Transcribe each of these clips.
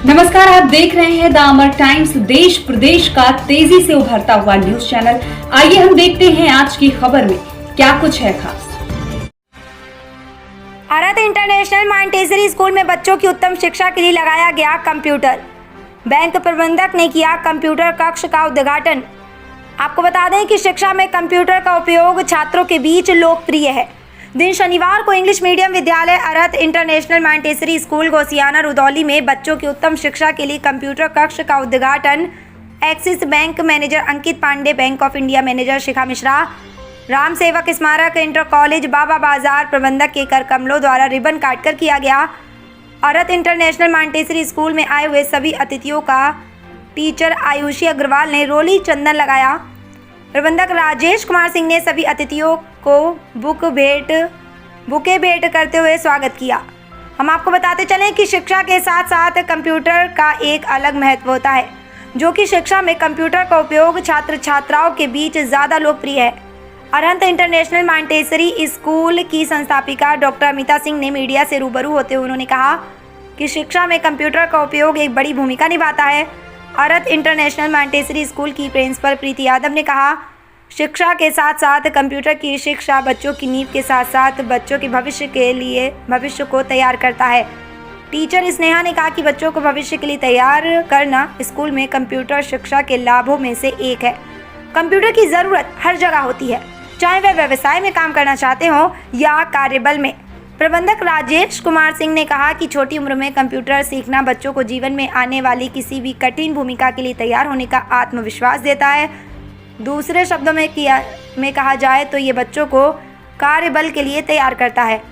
नमस्कार, आप देख रहे हैं द अमर टाइम्स, देश प्रदेश का तेजी से उभरता हुआ न्यूज चैनल। आइए हम देखते हैं आज की खबर में क्या कुछ है खास। अरहत इंटरनेशनल मॉन्टेसरी स्कूल में बच्चों की उत्तम शिक्षा के लिए लगाया गया कंप्यूटर। बैंक प्रबंधक ने किया कंप्यूटर कक्ष का उद्घाटन। आपको बता दें कि शिक्षा में कंप्यूटर का उपयोग छात्रों के बीच लोकप्रिय है। दिन शनिवार को इंग्लिश मीडियम विद्यालय Arhat international Montessori school Ghosiyana Rudauli में बच्चों की उत्तम शिक्षा के लिए कंप्यूटर कक्ष का उद्घाटन Axis bank manager Ankit Pandey, bank of India manager Shikha Mishra, Ram Sewak स्मारक इंटर कॉलेज बाबा बाजार प्रबंधक के कर कमलों द्वारा रिबन काटकर किया गया। अरहत इंटरनेशनल मॉन्टेसरी स्कूल में आए हुए सभी अतिथियों का टीचर आयुषी अग्रवाल ने रोली चंदन लगाया। प्रबंधक राजेश कुमार सिंह ने सभी अतिथियों को बुके भेंट करते हुए स्वागत किया। हम आपको बताते चलें कि शिक्षा के साथ साथ कंप्यूटर का एक अलग महत्व होता है, जो कि शिक्षा में कंप्यूटर का उपयोग छात्र छात्राओं के बीच ज़्यादा लोकप्रिय है। अरहत इंटरनेशनल मॉन्टेसरी स्कूल की संस्थापिका डॉक्टर अमिता सिंह ने मीडिया से रूबरू होते हुए उन्होंने कहा कि शिक्षा में कंप्यूटर का उपयोग एक बड़ी भूमिका निभाता है। अरहत इंटरनेशनल मॉन्टेसरी स्कूल की प्रिंसिपल प्रीति यादव ने कहा, शिक्षा के साथ साथ कंप्यूटर की शिक्षा बच्चों की नींव के साथ साथ बच्चों के भविष्य को तैयार करता है। टीचर स्नेहा ने कहा कि बच्चों को भविष्य के लिए तैयार करना स्कूल में कंप्यूटर शिक्षा के लाभों में से एक है। कंप्यूटर की ज़रूरत हर जगह होती है, चाहे वह व्यवसाय में काम करना चाहते हो या कार्यबल में। प्रबंधक राजेश कुमार सिंह ने कहा कि छोटी उम्र में कंप्यूटर सीखना बच्चों को जीवन में आने वाली किसी भी कठिन भूमिका के लिए तैयार होने का आत्मविश्वास देता है। दूसरे शब्दों में कहा जाए तो ये बच्चों को कार्यबल के लिए तैयार करता है,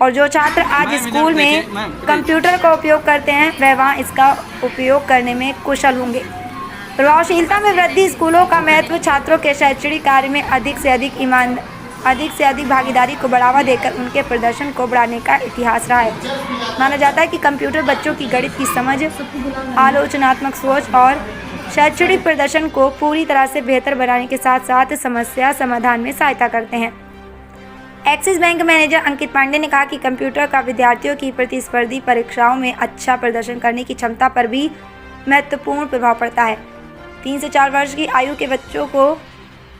और जो छात्र आज स्कूल में कंप्यूटर का उपयोग करते हैं वह वहाँ इसका उपयोग करने में कुशल होंगे। प्रभावशीलता में वृद्धि, स्कूलों का महत्व, छात्रों के शैक्षणिक कार्य में अधिक से अधिक भागीदारी को बढ़ावा देकर उनके प्रदर्शन को बढ़ाने का इतिहास रहा है। माना जाता है कि कंप्यूटर बच्चों की गणित की समझ, आलोचनात्मक सोच और शैक्षणिक प्रदर्शन को पूरी तरह से बेहतर बनाने के साथ साथ समस्या समाधान में सहायता करते हैं। Axis bank manager Ankit Pandey ने कहा कि कंप्यूटर का विद्यार्थियों की प्रतिस्पर्धी परीक्षाओं में अच्छा प्रदर्शन करने की क्षमता पर भी महत्वपूर्ण प्रभाव पड़ता है। 3 से 4 वर्ष की आयु के बच्चों को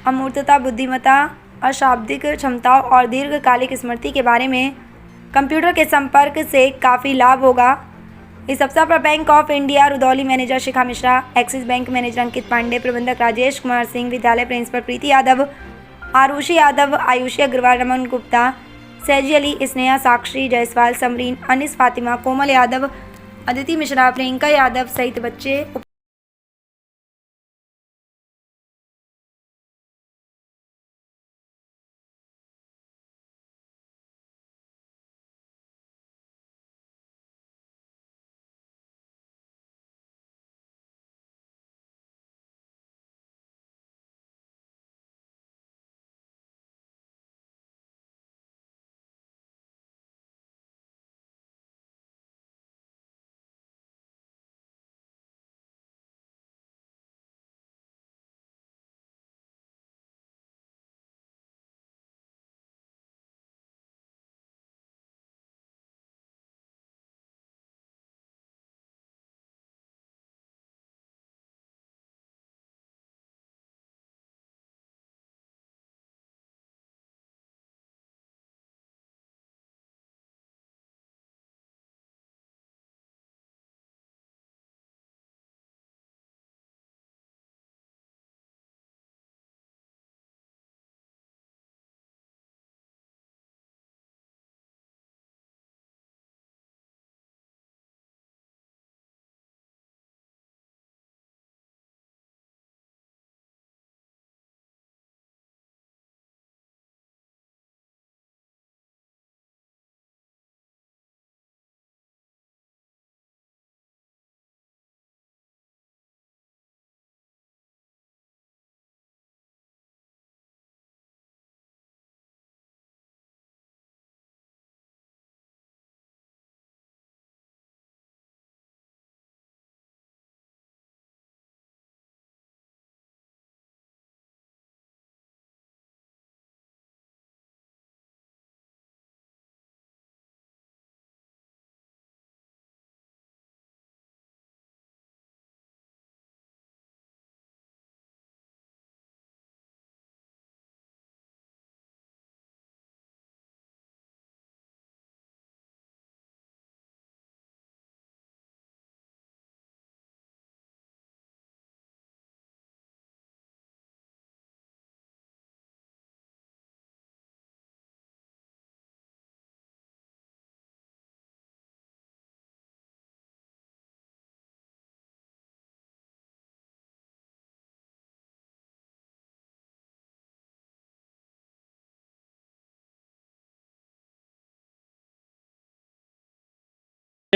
अमूर्तता, बुद्धिमत्ता, अशाब्दिक क्षमताओं और दीर्घकालिक स्मृति के बारे में कंप्यूटर के संपर्क से काफ़ी लाभ होगा। इस अवसर पर bank of India Rudauli manager Shikha Mishra, Axis bank manager Ankit Pandey, प्रबंधक राजेश कुमार सिंह, विद्यालय प्रिंसिपल प्रीति यादव, आरुषि यादव, आयुषी अग्रवाल, रमन गुप्ता, सैजी अली, स्नेहा, साक्षी जायसवाल, समरीन, अनिस, फातिमा, कोमल यादव, अदिति मिश्रा, प्रियंका यादव सहित बच्चे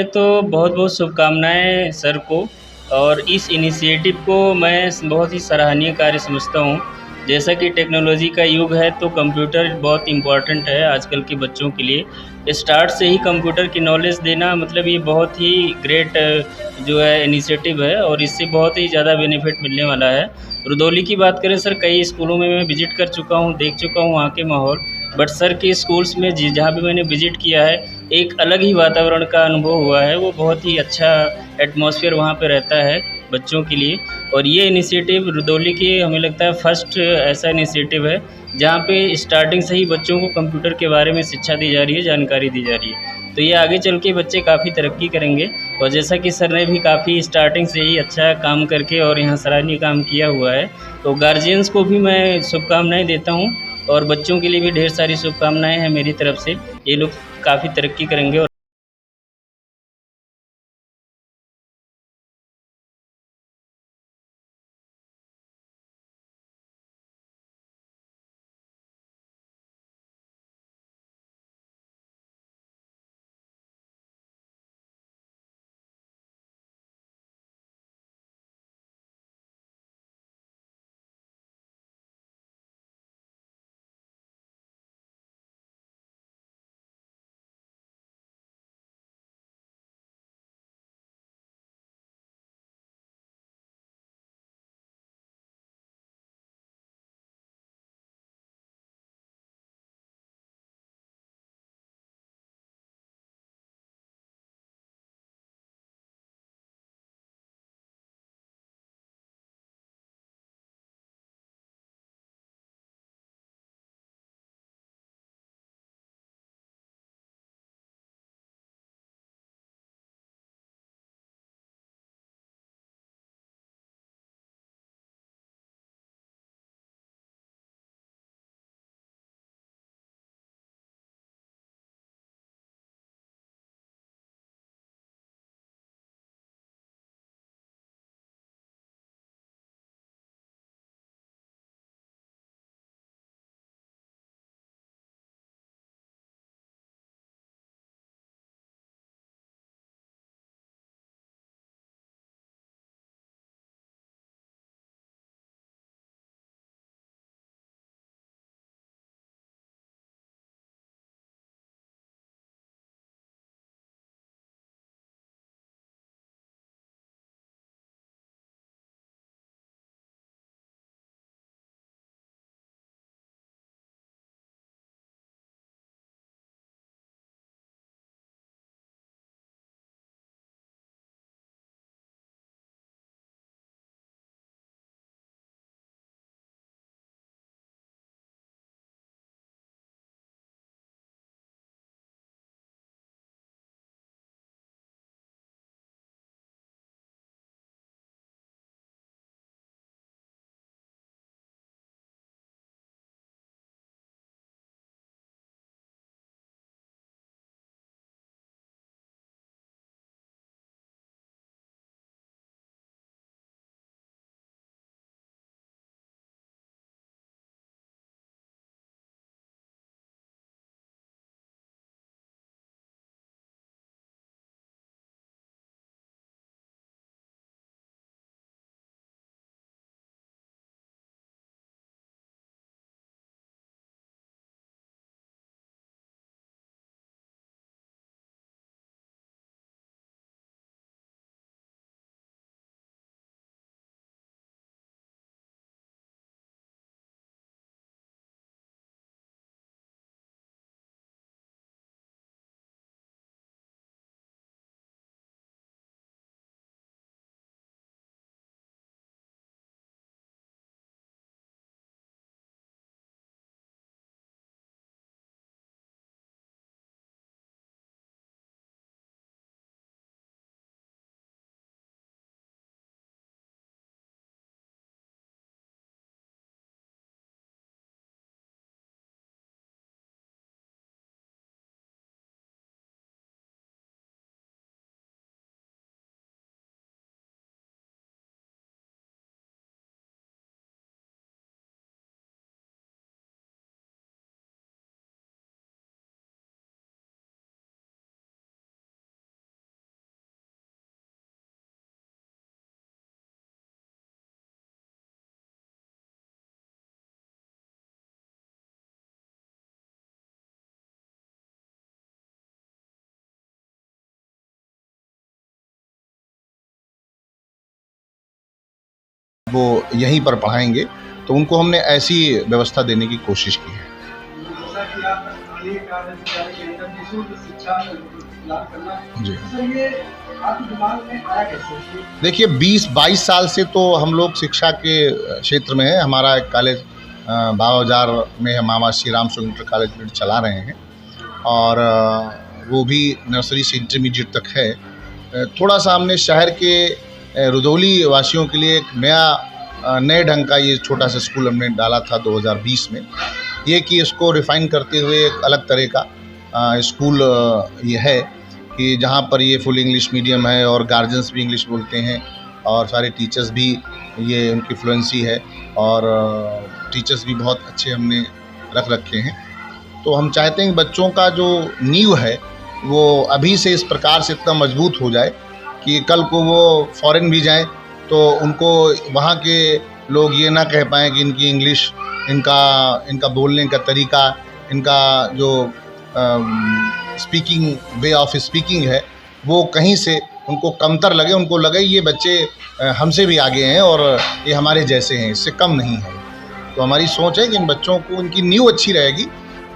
तो बहुत बहुत शुभकामनाएं सर को। और इस इनिशिएटिव को मैं बहुत ही सराहनीय कार्य समझता हूँ। जैसा कि टेक्नोलॉजी का युग है तो कंप्यूटर बहुत इम्पोर्टेंट है आजकल के बच्चों के लिए। स्टार्ट से ही कंप्यूटर की नॉलेज देना मतलब ये बहुत ही ग्रेट जो है इनिशिएटिव है और इससे बहुत ही ज़्यादा बेनिफिट मिलने वाला है। रुदौली की बात करें सर, कई स्कूलों में मैं विज़िट कर चुका हूँ, देख चुका हूँ वहाँ के माहौल। बट सर के स्कूल्स में जहाँ भी मैंने विज़िट किया है, एक अलग ही वातावरण का अनुभव हुआ है। वो बहुत ही अच्छा एटमॉस्फेयर वहाँ पे रहता है बच्चों के लिए। और ये इनिशिएटिव रुदौली के हमें लगता है फर्स्ट ऐसा इनिशिएटिव है जहाँ पे स्टार्टिंग से ही बच्चों को कंप्यूटर के बारे में शिक्षा दी जा रही है, जानकारी दी जा रही है। तो ये आगे चल के बच्चे काफ़ी तरक्की करेंगे। और जैसा कि सर ने भी काफ़ी स्टार्टिंग से ही अच्छा काम करके और यहाँ सराहनीय काम किया हुआ है, तो गार्जियंस को भी मैं शुभकामनाएं देता हूँ और बच्चों के लिए भी ढेर सारी शुभकामनाएं हैं मेरी तरफ से। ये लोग काफ़ी तरक्की करेंगे। और वो यहीं पर पढ़ाएंगे, तो उनको हमने ऐसी व्यवस्था देने की कोशिश की है। जी, देखिए 20-22 साल से तो हम लोग शिक्षा के क्षेत्र में हैं। हमारा एक कॉलेज बाबाजार में है, मामा श्री राम इंटर कॉलेज चला रहे हैं, और वो भी नर्सरी से इंटरमीडिएट तक है। थोड़ा सा हमने शहर के रुदौली वासियों के लिए एक नए ढंग का ये छोटा सा स्कूल हमने डाला था 2020 में, ये कि इसको रिफ़ाइन करते हुए एक अलग तरह का स्कूल ये है कि जहाँ पर ये फुल इंग्लिश मीडियम है और गार्जियंस भी इंग्लिश बोलते हैं, और सारे टीचर्स भी ये उनकी फ्लुएंसी है, और टीचर्स भी बहुत अच्छे हमने रख रखे हैं। तो हम चाहते हैं कि बच्चों का जो नींव है वो अभी से इस प्रकार से इतना मजबूत हो जाए कि कल को वो फॉरेन भी जाएं तो उनको वहाँ के लोग ये ना कह पाएँ कि इनकी इंग्लिश, इनका बोलने का तरीका, इनका जो स्पीकिंग वे ऑफ स्पीकिंग है वो कहीं से उनको कमतर लगे, उनको लगे ये बच्चे हमसे भी आगे हैं और ये हमारे जैसे हैं, इससे कम नहीं है। तो हमारी सोच है कि इन बच्चों को उनकी नींव अच्छी रहेगी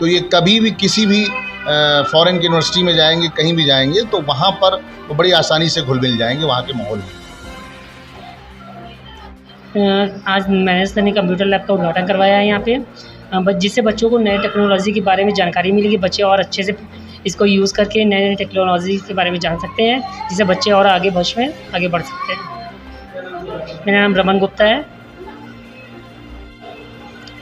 तो ये कभी भी किसी भी फॉरेन की यूनिवर्सिटी में जाएंगे, कहीं भी जाएंगे तो वहाँ पर वो बड़ी आसानी से घुल मिल जाएंगे वहाँ के माहौल में। आज मैंने सर ने कंप्यूटर लैब का उद्घाटन करवाया है यहाँ पे, जिससे बच्चों को नए टेक्नोलॉजी के बारे में जानकारी मिलेगी। बच्चे और अच्छे से इसको यूज़ करके नए नए टेक्नोलॉजी के बारे में जान सकते हैं, जिससे बच्चे और आगे भविष्य में आगे बढ़ सकते हैं। मेरा नाम रमन गुप्ता है।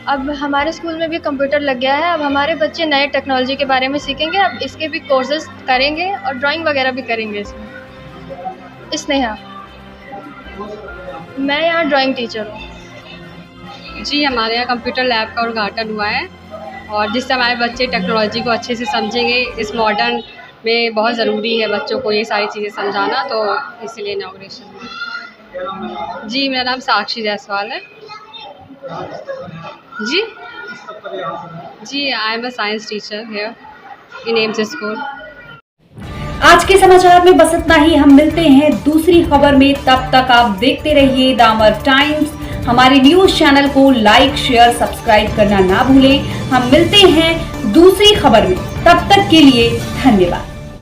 अब हमारे स्कूल में भी कंप्यूटर लग गया है। अब हमारे बच्चे नए टेक्नोलॉजी के बारे में सीखेंगे, अब इसके भी कोर्सेज करेंगे और ड्राइंग वगैरह भी करेंगे इसमें। स्नेहा, मैं यहाँ ड्राइंग टीचर हूँ। जी, हमारे यहाँ कंप्यूटर लैब का उद्घाटन हुआ है और जिससे हमारे बच्चे टेक्नोलॉजी को अच्छे से समझेंगे। इस मॉडर्न में बहुत ज़रूरी है बच्चों को ये सारी चीज़ें समझाना, तो इसलिए इनॉग्रेशन हुआ। जी, मेरा नाम साक्षी जायसवाल है। जी, I am a science teacher here in AIMS school. आज के समाचार में बस इतना ही। हम मिलते हैं दूसरी खबर में, तब तक आप देखते रहिए दामर टाइम्स। हमारे न्यूज चैनल को लाइक, शेयर, सब्सक्राइब करना ना भूलें। हम मिलते हैं दूसरी खबर में, तब तक के लिए धन्यवाद।